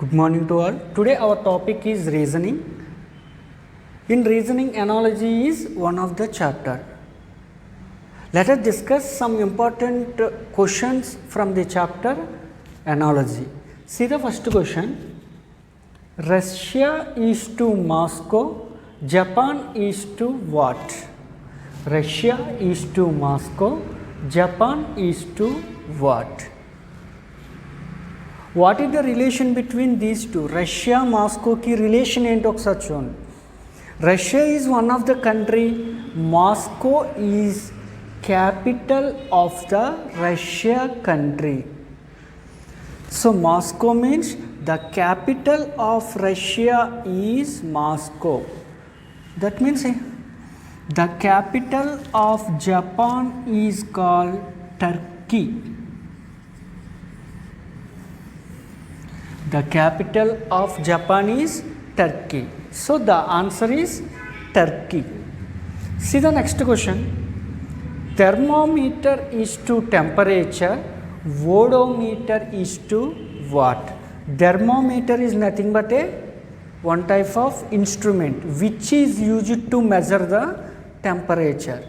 Good morning to all. Today our topic is reasoning. In reasoning, analogy is one of the chapter. Let us discuss some important questions from the chapter analogy. See the first question. Russia is to Moscow, Japan is to what? Russia is to Moscow, Japan is to what? What is the relation between these two? Russia, Moscow की relation ఏంటో ఒకసారి చూడండి. Russia is one of the country. Moscow is capital of the Russia country. So Moscow means the capital of Russia is Moscow. That means the capital of Japan is called Turkey. The capital of Japan is Turkey. So the answer is Turkey. See the next question. Thermometer is to temperature, odometer is to what? Thermometer is nothing but one type of instrument which is used to measure the temperature.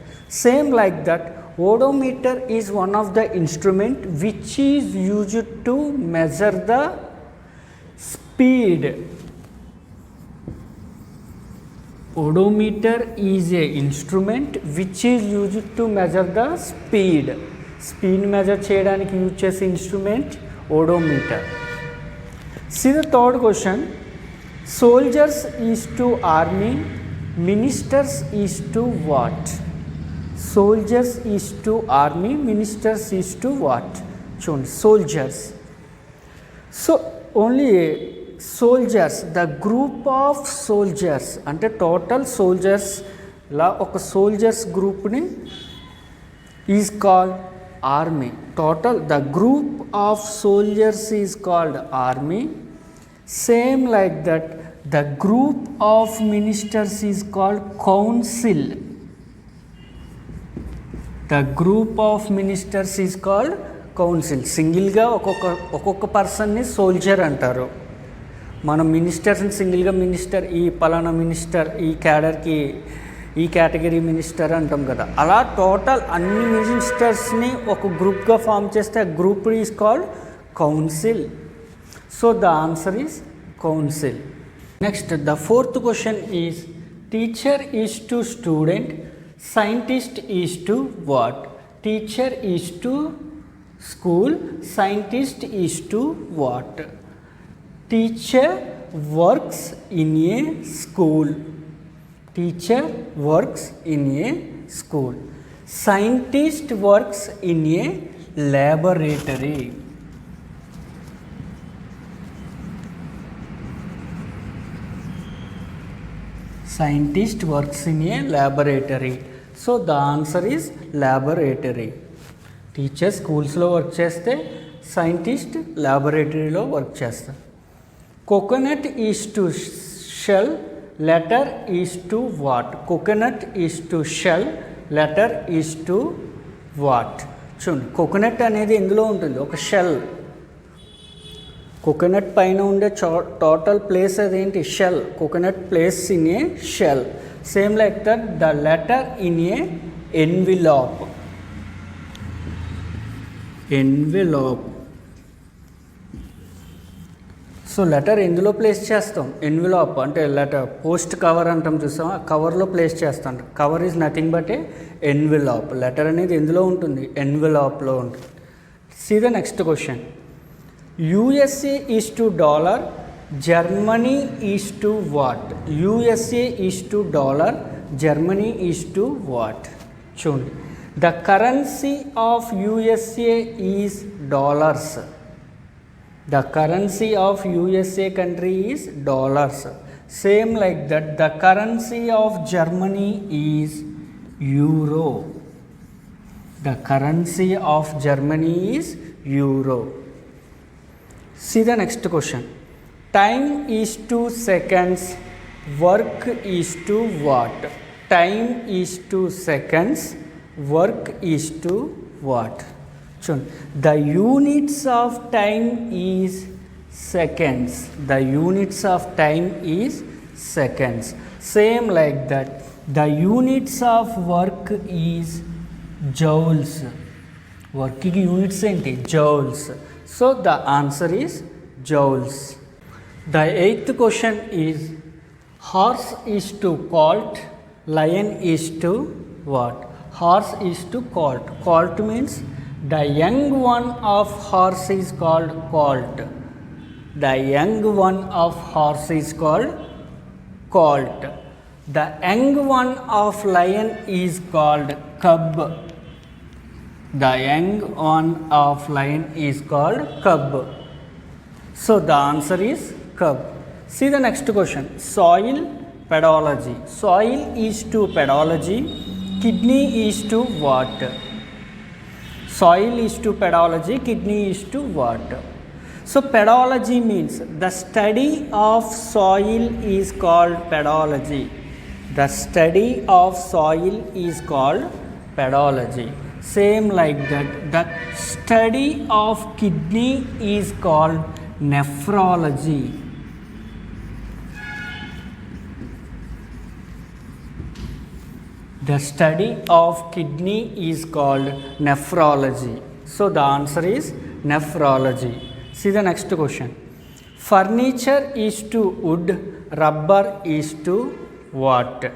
Same like that, odometer is one of the instrument which is used to measure the speed. Odometer is a instrument which is used to measure the speed. Speed measure చేయడానికి use చేసే instrument odometer. See the third question. Soldiers is to army, ministers is to what? Soldiers is to army, ministers is to what? చూడండి soldiers. So only soldiers, the group of soldiers అంటే total soldiers లా ఒక soldiers గ్రూప్ని is called army. Total the group of soldiers is called army. Same like that the group of ministers is called council. The group of ministers is called council. సింగిల్గా ఒక్కొక్క పర్సన్ని soldier అంటారు. మనం మినిస్టర్స్ని సింగిల్గా minister, ఈ పలానా minister, ఈ క్యాడర్కి ఈ కేటగిరీ మినిస్టర్ అంటాం కదా, అలా టోటల్ అన్ని మినిస్టర్స్ని ఒక గ్రూప్గా ఫామ్ చేస్తే ఆ group is called council. So the answer is council. Next the fourth question is teacher is to student, scientist is to what? Teacher is to school, scientist is to what? Teacher works in a school. Teacher works in a school. Scientist works in a laboratory. Scientist works in a laboratory. So the answer is laboratory. Teacher స్కూల్స్లో work చేస్తే scientist ల్యాబొరేటరీలో work చేస్తారు. Coconut is to shell, letter is to what? Coconut is to shell, letter is to what? చూడండి, coconut అనేది ఎందులో ఉంటుంది? ఒక shell. Coconut పైన ఉండే టోటల్ ప్లేస్ అదేంటి? Shell. Coconut place in a shell. Same like that the letter in a envelope. Envelope. So letter ఎందులో place చేస్తాం? ఎన్వెలాప్ అంటే లెటర్ పోస్ట్ కవర్ అంటాం చూసాం, ఆ కవర్లో ప్లేస్ చేస్తాం. Cover is nothing but a envelope. Letter అనేది ఎందులో ఉంటుంది? ఎన్వెలాప్లో ఉంటుంది. See the next question. USA is to dollar, Germany is to what? USA is to dollar, Germany is to what? చూడండి, the currency of USA is dollars. The currency of USA country is dollars. Same like that, the currency of Germany is euro. The currency of Germany is euro. See the next question. Time is to seconds, work is to what? Time is to seconds, work is to what? The units of time is seconds. The units of time is seconds. Same like that. The units of work is joules. Work ki units enti joules. So the answer is joules. The eighth question is, horse is to colt, lion is to what? Horse is to colt. Colt means the young one of horse is called colt. The young one of horse is called colt. The young one of lion is called cub. The young one of lion is called cub. So the answer is cub. See the next question. Soil pedology. Soil is to pedology. Kidney is to what? Soil is to pedology. Kidney is to what? So pedology means the study of soil is called pedology. The study of soil is called pedology. Same like that. The study of kidney is called nephrology. The study of kidney is called nephrology. So the answer is nephrology. See the next question. Furniture is to wood, rubber is to what?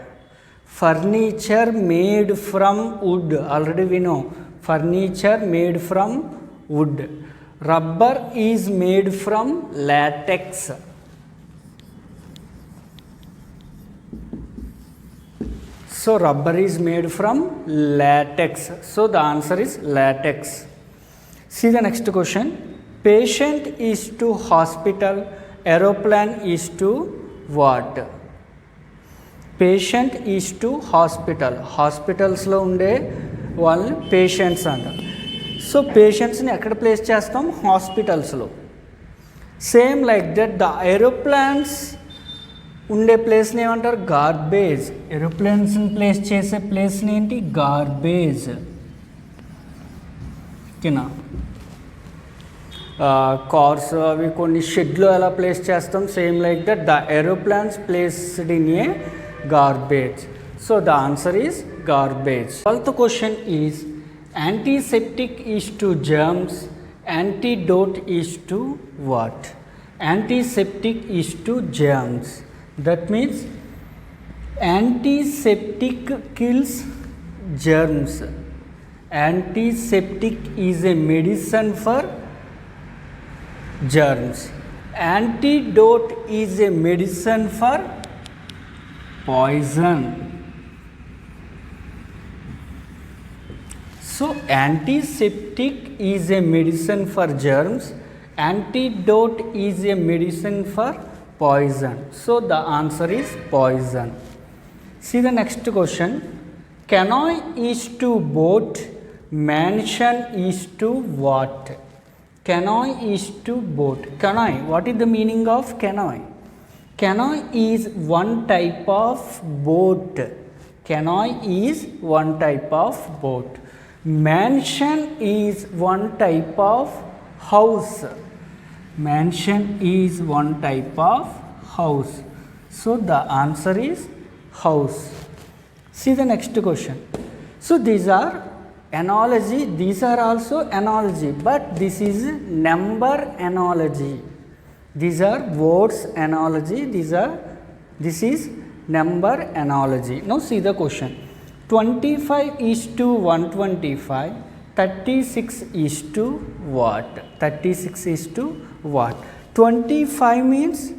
Furniture made from wood. Already we know. Furniture made from wood. Rubber is made from latex. So rubber is made from latex. So the answer is latex. See the next question. Patient is to hospital, aeroplane is to what? Patient is to hospital. Hospitals లో ఉండే వాళ్ళు patients అంటారు. So పేషెంట్స్ని ఎక్కడ place చేస్తాం? హాస్పిటల్స్లో. Same like that the aeroplanes ఉండే ప్లేస్ని ఏమంటారు? గార్బేజ్. ఏరోప్లేన్స్ని ప్లేస్ చేసే ప్లేస్ని ఏంటి? గార్బేజ్. ఓకేనా? కార్స్ అవి కొన్ని షెడ్లో ఎలా ప్లేస్ చేస్తాం? Same like that the aeroplanes placed in a garbage. So the answer is garbage. 12th question is, antiseptic is to germs, antidote is to what? Antiseptic is to germs. That means antiseptic kills germs. Antiseptic is a medicine for germs. Antidote is a medicine for poison. So antiseptic is a medicine for germs, antidote is a medicine for poison. So the answer is poison. See the next question. Canoe is to boat, mansion is to what? Canoe is to boat. Canoe, what is the meaning of canoe? Canoe is one type of boat. Canoe is one type of boat. Mansion is one type of house. Mansion is one type of house. So the answer is house. See the next question. So these are analogy. These are also analogy, but this is number analogy. These are words analogy. This is number analogy. Now see the question. 25 is to 125. 36 is to what? 36 is to what? 25 means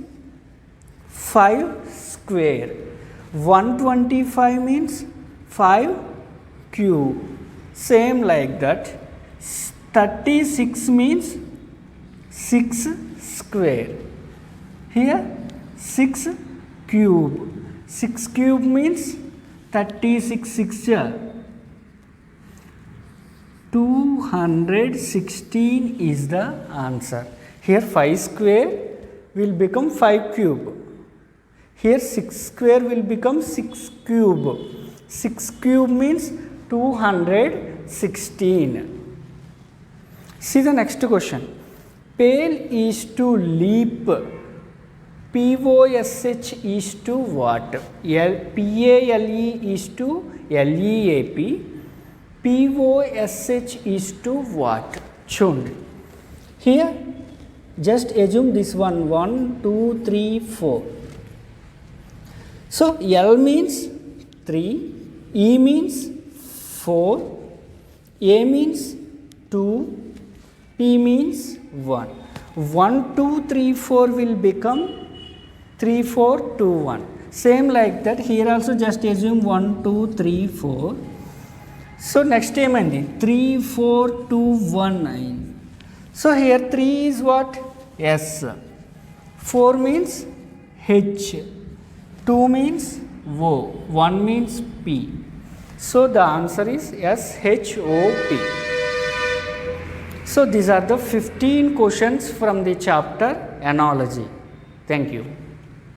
5 square. 125 means 5 cube. Same like that. 36 means 6 square. Here 6 cube. 6 cube means 36 6 216 is the answer. Here 5 square will become 5 cube. Here 6 square will become 6 cube. 6 cube means 216. See the next question. Pale is to leap. POSH is to what? PALE is to LEAP. POSH is to what? Chund. Here just assume this one 1 2 3 4. So L means 3, E means 4, A means 2, P means 1. 1 2 3 4 will become 3 4 2 1. Same like that here also just assume 1 2 3 4. So next ఏమైంది 3 4 2 1 అయింది. So here 3 is what? S. 4 means H. 2 means O. 1 means P. So the answer is SHOP. So these are the 15 questions from the chapter Analogy. Thank you.